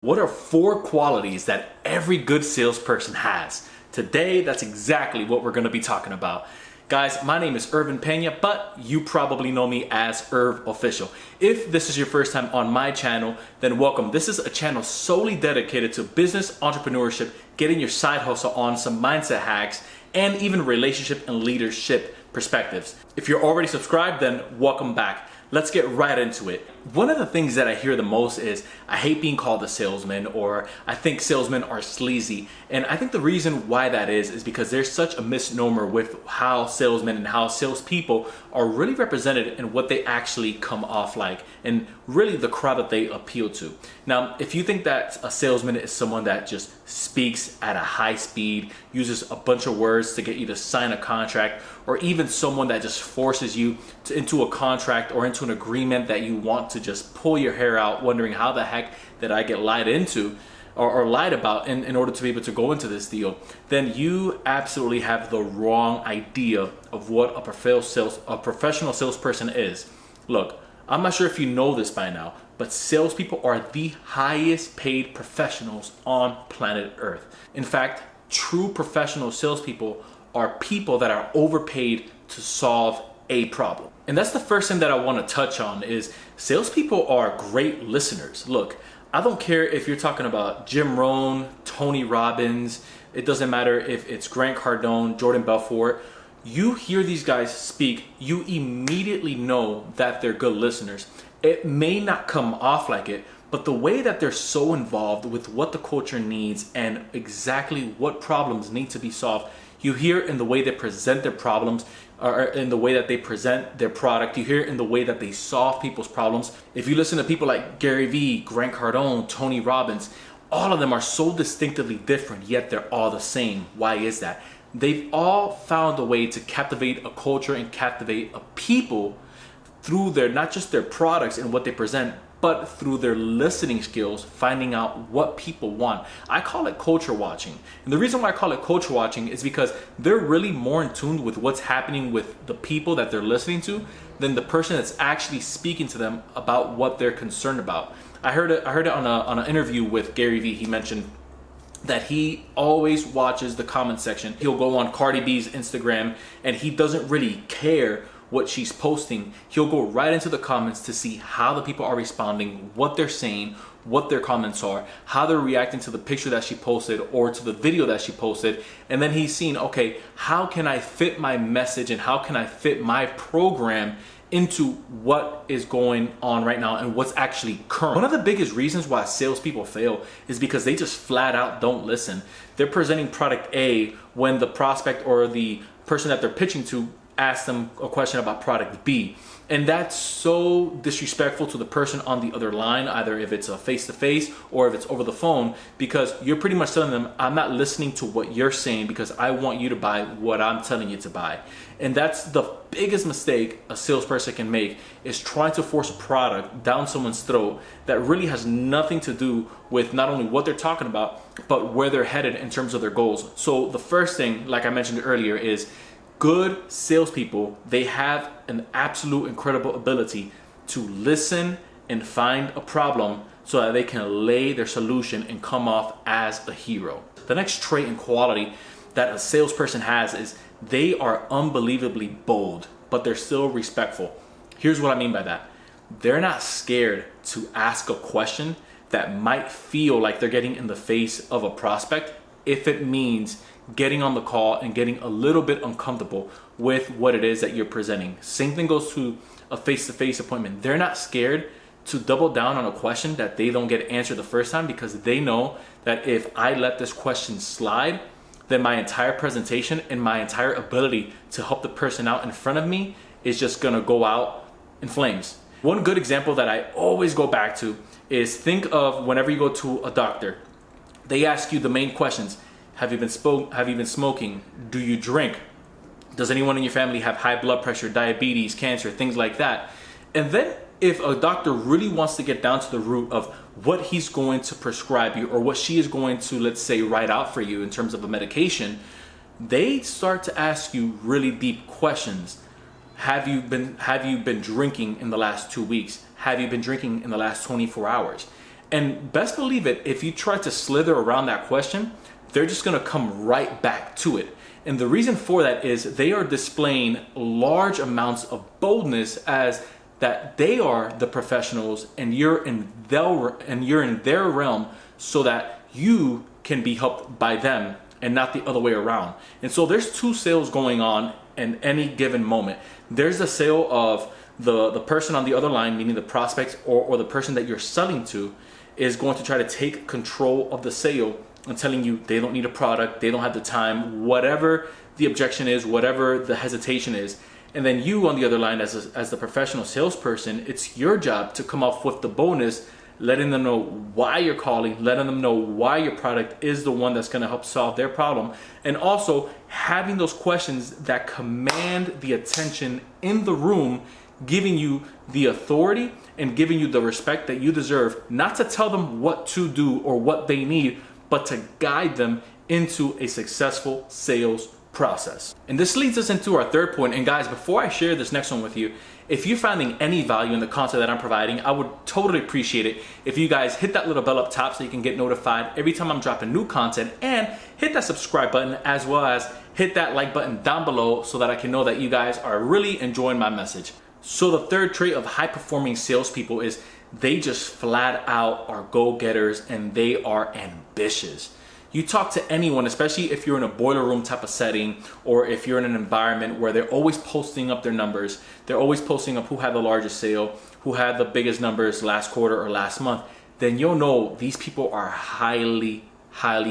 What are 4 qualities that every good salesperson has? Today, that's exactly what we're gonna be talking about. Guys, my name is Irvin Pena, but you probably know me as Irv Official. If this is your first time on my channel, then welcome. This is a channel solely dedicated to business, entrepreneurship, getting your side hustle on, some mindset hacks, and even relationship and leadership perspectives. If you're already subscribed, then welcome back. Let's get right into it. One of the things that I hear the most is, I hate being called a salesman, or I think salesmen are sleazy. And I think the reason why that is because there's such a misnomer with how salesmen and how salespeople are really represented and what they actually come off like, and really the crowd that they appeal to. Now, if you think that a salesman is someone that just speaks at a high speed, uses a bunch of words to get you to sign a contract, or even someone that just forces you into a contract or into an agreement that you want to just pull your hair out wondering how the heck did I get lied into or lied about in order to be able to go into this deal, then you absolutely have the wrong idea of what a professional salesperson is. Look, I'm not sure if you know this by now, but salespeople are the highest paid professionals on planet Earth. In fact, true professional salespeople are people that are overpaid to solve a problem. And that's the first thing that I want to touch on is salespeople are great listeners. Look, I don't care if you're talking about Jim Rohn, Tony Robbins, it doesn't matter if it's Grant Cardone, Jordan Belfort. You hear these guys speak, you immediately know that they're good listeners. It may not come off like it, but the way that they're so involved with what the culture needs and exactly what problems need to be solved, you hear in the way they present their problems, or in the way that they present their product. You hear in the way that they solve people's problems. If you listen to people like Gary Vee, Grant Cardone, Tony Robbins, all of them are so distinctively different, yet they're all the same. Why is that? They've all found a way to captivate a culture and captivate a people through their, not just their products and what they present, but through their listening skills, finding out what people want. I call it culture watching. And the reason why I call it culture watching is because they're really more in tune with what's happening with the people that they're listening to than the person that's actually speaking to them about what they're concerned about. I heard it on an interview with Gary Vee. He mentioned that he always watches the comment section. He'll go on Cardi B's Instagram and he doesn't really care what she's posting. He'll go right into the comments to see how the people are responding, what they're saying, what their comments are, how they're reacting to the picture that she posted or to the video that she posted. And then he's seeing, okay, how can I fit my message and how can I fit my program into what is going on right now and what's actually current. One of the biggest reasons why salespeople fail is because they just flat out don't listen. They're presenting product A when the prospect or the person that they're pitching to ask them a question about product B. And that's so disrespectful to the person on the other line, either if it's a face-to-face or if it's over the phone, because you're pretty much telling them, I'm not listening to what you're saying because I want you to buy what I'm telling you to buy. And that's the biggest mistake a salesperson can make, is trying to force a product down someone's throat that really has nothing to do with not only what they're talking about, but where they're headed in terms of their goals. So the first thing, like I mentioned earlier, is good salespeople, they have an absolute incredible ability to listen and find a problem so that they can lay their solution and come off as a hero. The next trait and quality that a salesperson has is they are unbelievably bold, but they're still respectful. Here's what I mean by that. They're not scared to ask a question that might feel like they're getting in the face of a prospect if it means getting on the call and getting a little bit uncomfortable with what it is that you're presenting. Same thing goes to a face-to-face appointment. They're not scared to double down on a question that they don't get answered the first time, because they know that if I let this question slide, then my entire presentation and my entire ability to help the person out in front of me is just gonna go out in flames. One good example that I always go back to is, think of whenever you go to a doctor, they ask you the main questions. Have you been smoking? Do you drink? Does anyone in your family have high blood pressure, diabetes, cancer, things like that? And then if a doctor really wants to get down to the root of what he's going to prescribe you or what she is going to, let's say, write out for you in terms of a medication, they start to ask you really deep questions. Have you been drinking in the last 2 weeks? Have you been drinking in the last 24 hours? And best believe it, if you try to slither around that question, they're just gonna come right back to it. And the reason for that is they are displaying large amounts of boldness as that they are the professionals and you're in their realm, so that you can be helped by them and not the other way around. And so there's two sales going on in any given moment. There's the sale of the person on the other line, meaning the prospect or the person that you're selling to, is going to try to take control of the sale and telling you they don't need a product, they don't have the time, whatever the objection is, whatever the hesitation is. And then you on the other line as the professional salesperson, it's your job to come off with the bonus, letting them know why you're calling, letting them know why your product is the one that's going to help solve their problem, and also having those questions that command the attention in the room, giving you the authority and giving you the respect that you deserve, not to tell them what to do or what they need, but to guide them into a successful sales process. And this leads us into our third point. And guys, before I share this next one with you, if you're finding any value in the content that I'm providing, I would totally appreciate it if you guys hit that little bell up top so you can get notified every time I'm dropping new content, and hit that subscribe button, as well as hit that like button down below so that I can know that you guys are really enjoying my message. So the third trait of high performing salespeople is they just flat out are go-getters and they are ambitious. You talk to anyone, especially if you're in a boiler room type of setting, or if you're in an environment where they're always posting up their numbers, they're always posting up who had the largest sale, who had the biggest numbers last quarter or last month, then you'll know these people are highly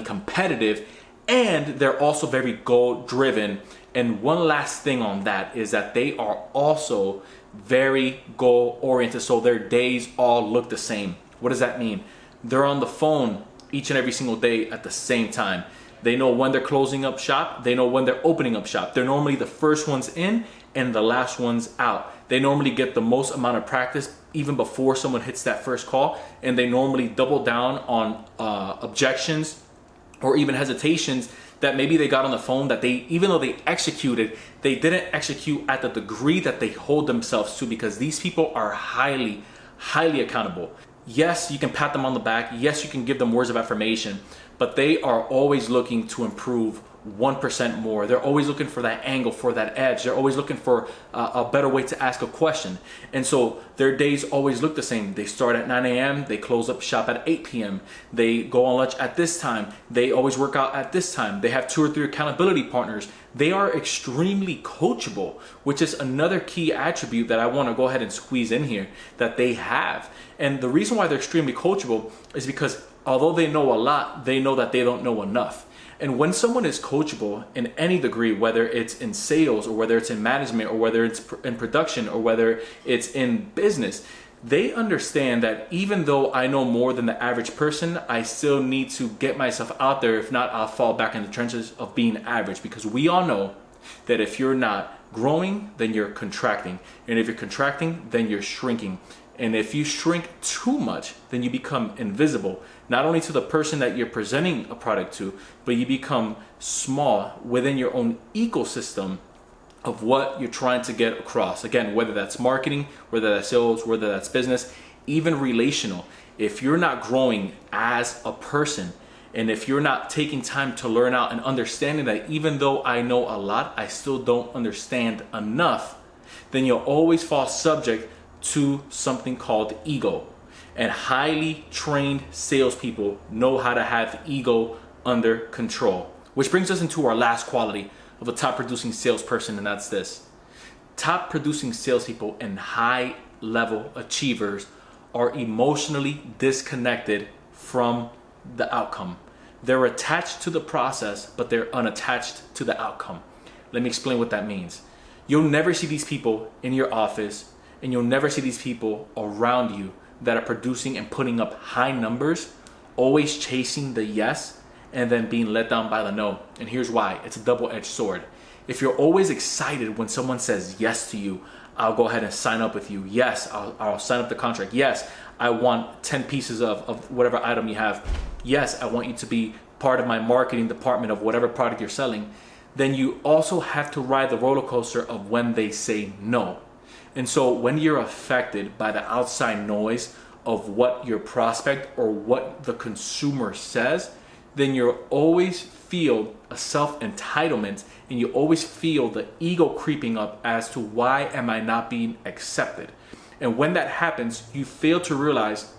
competitive, and they're also very goal driven. And one last thing on that is that they are also very goal oriented, so their days all look the same. What does that mean? They're on the phone each and every single day at the same time. They know when they're closing up shop, they know when they're opening up shop. They're normally the first ones in and the last ones out. They normally get the most amount of practice even before someone hits that first call, and they normally double down on objections or even hesitations that maybe they got on the phone that they, even though they executed, they didn't execute at the degree that they hold themselves to, because these people are highly accountable. Yes, you can pat them on the back. Yes, you can give them words of affirmation, but they are always looking to improve 1% more. They're always looking for that angle, for that edge. They're always looking for a better way to ask a question. And so their days always look the same. They start at 9 a.m., they close up shop at 8 p.m. They go on lunch at this time. They always work out at this time. They have 2 or 3 accountability partners. They are extremely coachable, which is another key attribute that I want to go ahead and squeeze in here that they have. And the reason why they're extremely coachable is because although they know a lot, they know that they don't know enough. And when someone is coachable in any degree, whether it's in sales or whether it's in management or whether it's in production or whether it's in business, they understand that even though I know more than the average person, I still need to get myself out there. If not, I'll fall back in the trenches of being average, because we all know that if you're not growing, then you're contracting. And if you're contracting, then you're shrinking. And if you shrink too much, then you become invisible, not only to the person that you're presenting a product to, but you become small within your own ecosystem of what you're trying to get across. Again, whether that's marketing, whether that's sales, whether that's business, even relational. If you're not growing as a person, and if you're not taking time to learn out and understanding that even though I know a lot, I still don't understand enough, then you'll always fall subject to something called ego. And highly trained salespeople know how to have ego under control. Which brings us into our last quality of a top producing salesperson, and that's this. Top producing salespeople and high level achievers are emotionally disconnected from the outcome. They're attached to the process, but they're unattached to the outcome. Let me explain what that means. You'll never see these people in your office, and you'll never see these people around you that are producing and putting up high numbers, always chasing the yes and then being let down by the no. And here's why. It's a double-edged sword. If you're always excited when someone says yes to you, I'll go ahead and sign up with you. Yes, I'll sign up the contract. Yes, I want 10 pieces of whatever item you have. Yes, I want you to be part of my marketing department of whatever product you're selling. Then you also have to ride the roller coaster of when they say no. And so when you're affected by the outside noise of what your prospect or what the consumer says, then you'll always feel a self-entitlement, and you always feel the ego creeping up as to why am I not being accepted. And when that happens, you fail to realize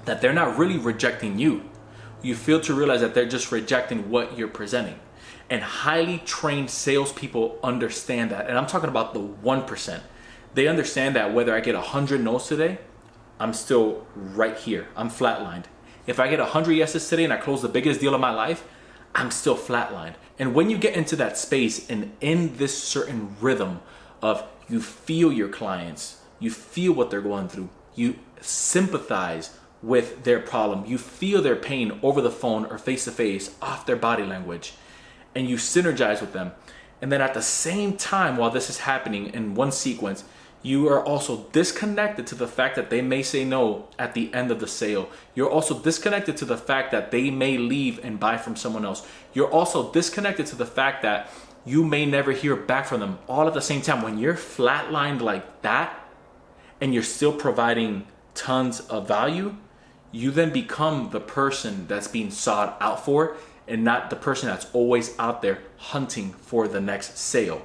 that they're not really rejecting you. You fail to realize that they're just rejecting what you're presenting. And highly trained salespeople understand that. And I'm talking about the 1%. They understand that whether I get 100 no's today, I'm still right here. I'm flatlined. If I get 100 yeses today and I close the biggest deal of my life, I'm still flatlined. And when you get into that space and in this certain rhythm of you feel your clients, you feel what they're going through, you sympathize with their problem, you feel their pain over the phone or face to face off their body language, and you synergize with them. And then at the same time, while this is happening in one sequence, you are also disconnected to the fact that they may say no at the end of the sale. You're also disconnected to the fact that they may leave and buy from someone else. You're also disconnected to the fact that you may never hear back from them, all at the same time. When you're flatlined like that and you're still providing tons of value, you then become the person that's being sought out for and not the person that's always out there hunting for the next sale.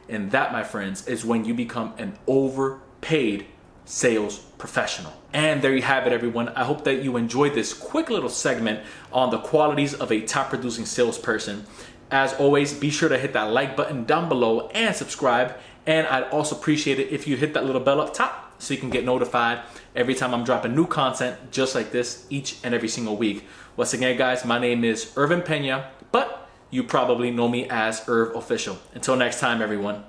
And that, my friends, is when you become an overpaid sales professional. And there you have it, everyone. I hope that you enjoyed this quick little segment on the qualities of a top producing salesperson. As always, be sure to hit that like button down below and subscribe. And I'd also appreciate it if you hit that little bell up top so you can get notified every time I'm dropping new content just like this each and every single week. Once again, guys, my name is Irvin Pena, but you probably know me as Irv Official. Until next time, everyone.